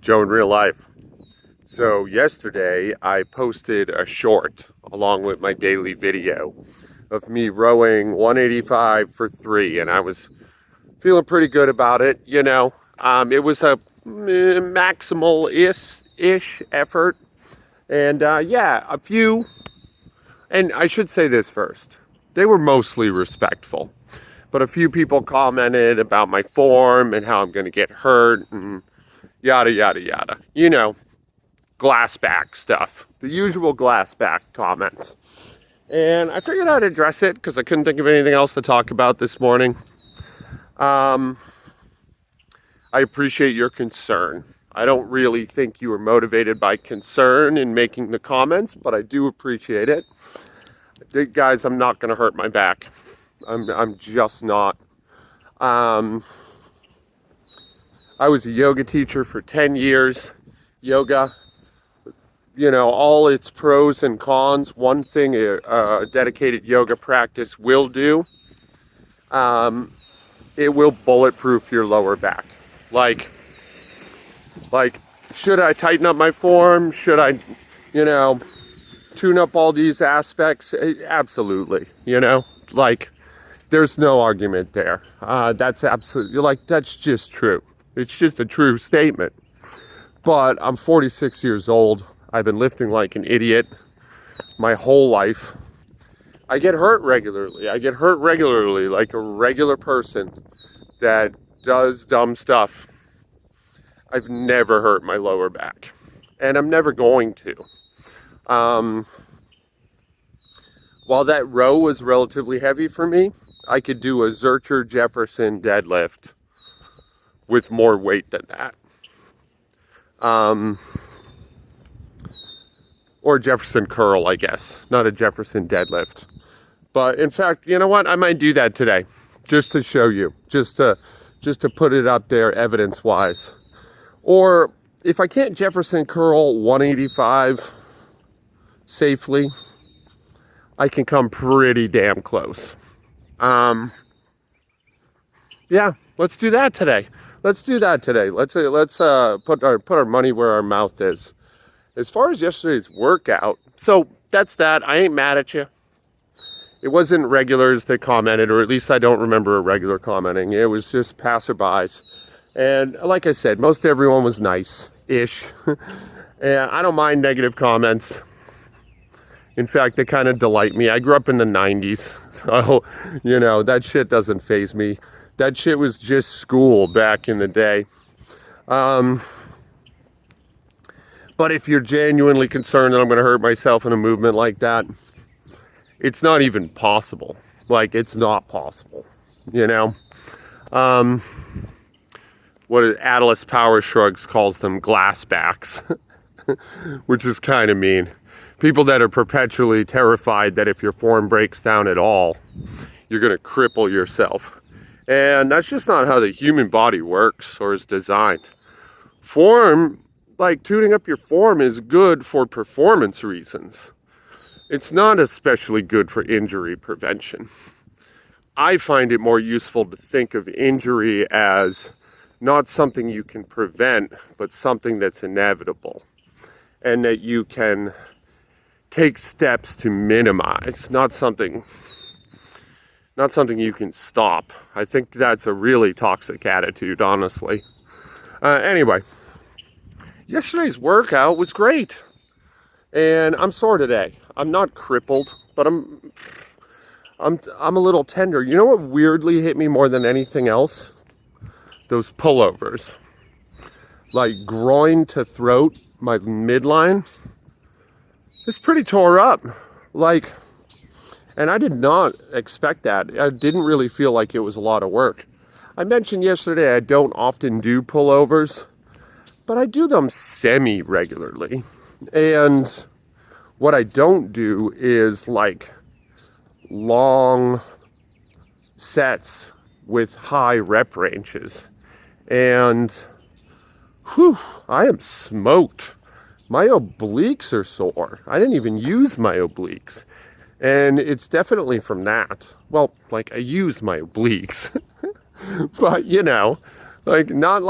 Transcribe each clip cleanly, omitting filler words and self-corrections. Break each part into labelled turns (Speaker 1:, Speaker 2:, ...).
Speaker 1: Joe in real life. So yesterday I posted a short along with my daily video of me rowing 185 for three, and I was feeling pretty good about it. It was a maximal-ish effort, and a few. And I should say this first: they were mostly respectful, but a few people commented about my form and how I'm going to get hurt and yada yada yada. Glassback stuff, the usual glassback comments. And I figured I'd address it because I couldn't think of anything else to talk about this morning. I appreciate your concern. I don't really think you were motivated by concern in making the comments, but I do appreciate it. Guys, I'm not going to hurt my back. I'm just not. I was a yoga teacher for 10 years. Yoga, all its pros and cons. One thing a dedicated yoga practice will do, it will bulletproof your lower back. Like, should I tighten up my form? Should I, tune up all these aspects? Absolutely. There's no argument there. That's absolutely, that's just true. It's just a true statement. But I'm 46 years old. I've been lifting like an idiot my whole life. I get hurt regularly. Like a regular person that does dumb stuff. I've never hurt my lower back, and I'm never going to. While that row was relatively heavy for me, I could do a Zurcher Jefferson deadlift with more weight than that. Or Jefferson curl, I guess, not a Jefferson deadlift. But in fact, you know what? I might do that today, just to show you, just to put it up there evidence-wise. Or if I can't Jefferson curl 185 safely, I can come pretty damn close. Let's do that today. Let's put our money where our mouth is. As far as yesterday's workout, so that's that. I ain't mad at you. It wasn't regulars that commented, or at least I don't remember a regular commenting. It was just passerbys. And like I said, most everyone was nice-ish. And I don't mind negative comments. In fact, they kind of delight me. I grew up in the 90s, so, that shit doesn't faze me. That shit was just school back in the day. But if you're genuinely concerned that I'm going to hurt myself in a movement like that, it's not even possible. It's not possible, What Atlas Power Shrugs calls them, glassbacks, which is kind of mean. People that are perpetually terrified that if your form breaks down at all, you're going to cripple yourself. And that's just not how the human body works or is designed. Tuning up your form is good for performance reasons. It's not especially good for injury prevention. I find it more useful to think of injury as not something you can prevent, but something that's inevitable and that you can take steps to minimize, not something you can stop. I think that's a really toxic attitude, honestly. Anyway, yesterday's workout was great, and I'm sore today. I'm not crippled, but I'm a little tender. You know what weirdly hit me more than anything else? Those pullovers. Like groin to throat, my midline, it's pretty tore up. And I did not expect that. I didn't really feel like it was a lot of work. I mentioned yesterday I don't often do pullovers, but I do them semi-regularly. And what I don't do is long sets with high rep ranges. And I am smoked. My obliques are sore. I didn't even use my obliques. And it's definitely from that. Well, I used my obliques. But, not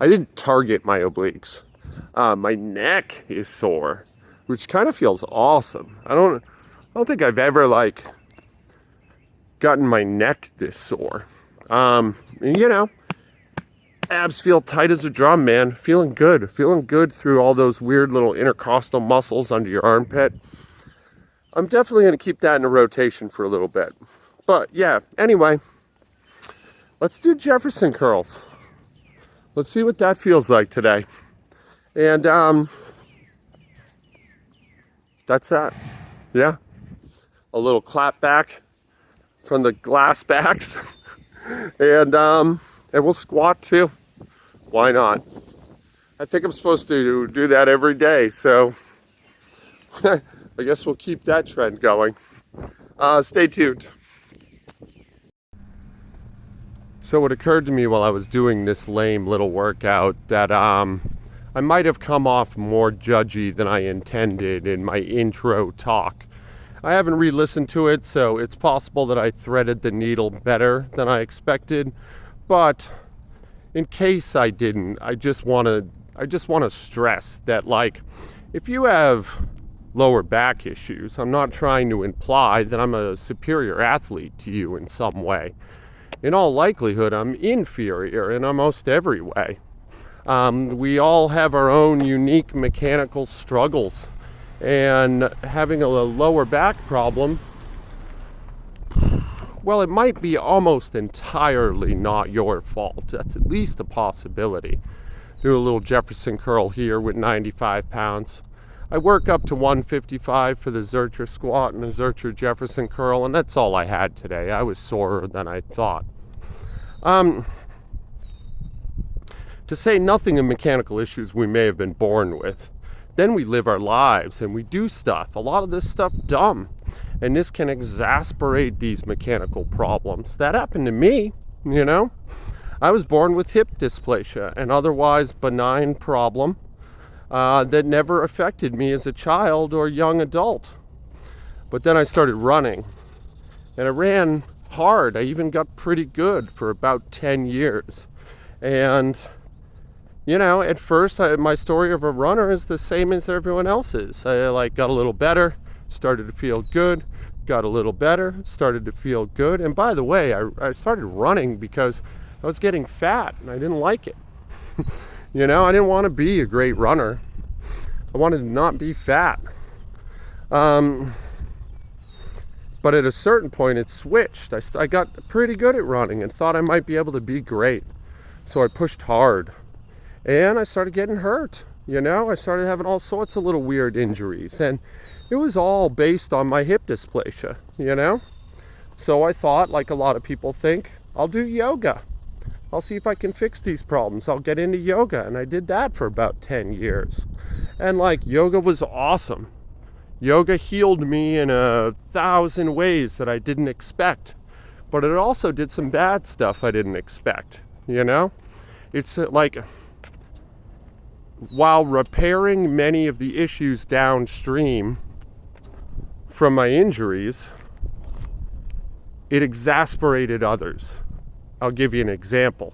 Speaker 1: I didn't target my obliques. My neck is sore, which kind of feels awesome. I don't think I've ever like gotten my neck this sore. You know, abs feel tight as a drum, man. Feeling good through all those weird little intercostal muscles under your armpit. I'm definitely going to keep that in a rotation for a little bit. But yeah, anyway, let's do Jefferson curls. Let's see what that feels like today. And that's that. Yeah. A little clap back from the Glassbacks. and we'll squat too. Why not? I think I'm supposed to do that every day, so I guess we'll keep that trend going. Stay tuned. So it occurred to me while I was doing this lame little workout that I might have come off more judgy than I intended in my intro talk. I haven't re-listened to it, so it's possible that I threaded the needle better than I expected. But in case I didn't, I just want to stress that, like, if you have lower back issues, I'm not trying to imply that I'm a superior athlete to you in some way. In all likelihood, I'm inferior in almost every way. We all have our own unique mechanical struggles, and having a lower back problem, well, it might be almost entirely not your fault. That's at least a possibility. Do a little Jefferson curl here with 95 pounds. I work up to 155 for the Zercher squat and the Zercher Jefferson curl, and that's all I had today. I was sorer than I thought. To say nothing of mechanical issues we may have been born with. Then we live our lives and we do stuff. A lot of this stuff dumb. And this can exasperate these mechanical problems. That happened to me, you know. I was born with hip dysplasia, an otherwise benign problem that never affected me as a child or young adult. But then I started running, and I ran hard. I even got pretty good for about 10 years. And, you know, at first, my story of a runner is the same as everyone else's. I got a little better, started to feel good, got a little better, started to feel good. And by the way, I started running because I was getting fat and I didn't like it. You know, I didn't want to be a great runner. I wanted to not be fat. But at a certain point, it switched. I got pretty good at running and thought I might be able to be great. So I pushed hard. And I started getting hurt. You know, I started having all sorts of little weird injuries. And it was all based on my hip dysplasia, you know? So I thought, like a lot of people think, I'll do yoga. I'll see if I can fix these problems. I'll get into yoga. And I did that for about 10 years. And like, yoga was awesome. Yoga healed me in 1,000 ways that I didn't expect. But it also did some bad stuff I didn't expect, you know? It's like, while repairing many of the issues downstream from my injuries, it exasperated others. I'll give you an example.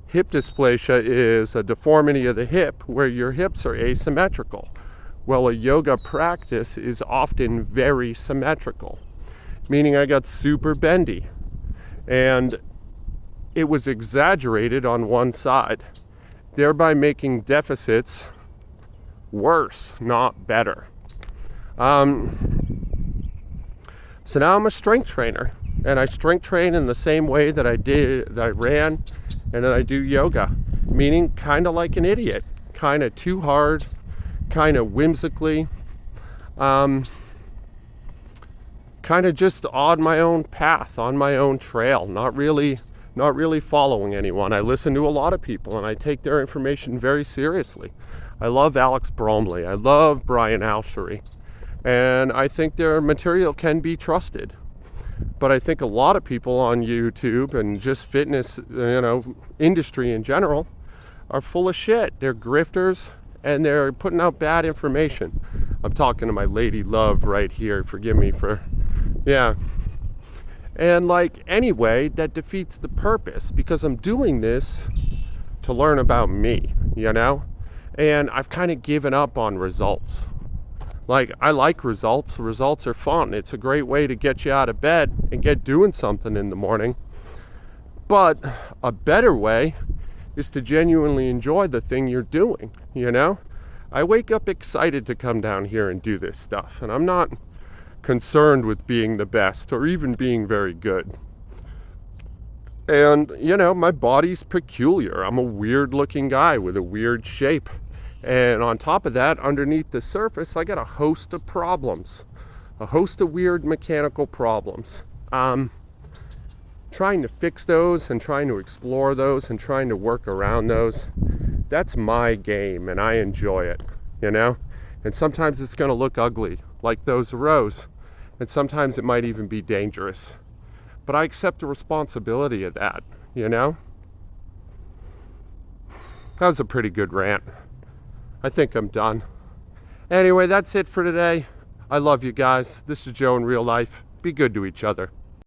Speaker 1: Hip dysplasia is a deformity of the hip where your hips are asymmetrical. Well, a yoga practice is often very symmetrical, meaning I got super bendy, and it was exaggerated on one side, thereby making deficits worse, not better. So now I'm a strength trainer, and I strength train in the same way that I ran, and that I do yoga, meaning kind of like an idiot, kind of too hard, kind of whimsically, kind of just on my own path, on my own trail, not really following anyone. I listen to a lot of people and I take their information very seriously. I love Alex Bromley. I love Brian Alshery. And I think their material can be trusted. But I think a lot of people on YouTube and just fitness, you know, industry in general are full of shit. They're grifters and they're putting out bad information. I'm talking to my lady love right here. Forgive me for, yeah. And like, anyway, that defeats the purpose, because I'm doing this to learn about me, you know? And I've kind of given up on results. Like, I like results. Results are fun. It's a great way to get you out of bed and get doing something in the morning. But a better way is to genuinely enjoy the thing you're doing, you know? I wake up excited to come down here and do this stuff, and I'm not concerned with being the best or even being very good. And, you know, my body's peculiar. I'm a weird looking guy with a weird shape. And on top of that, underneath the surface, I got a host of problems, a host of weird mechanical problems. Trying to fix those and trying to explore those and trying to work around those, that's my game, and I enjoy it, you know? And sometimes it's going to look ugly, like those rows, and sometimes it might even be dangerous. But I accept the responsibility of that, you know? That was a pretty good rant. I think I'm done. Anyway, that's it for today. I love you guys. This is Joe in real life. Be good to each other.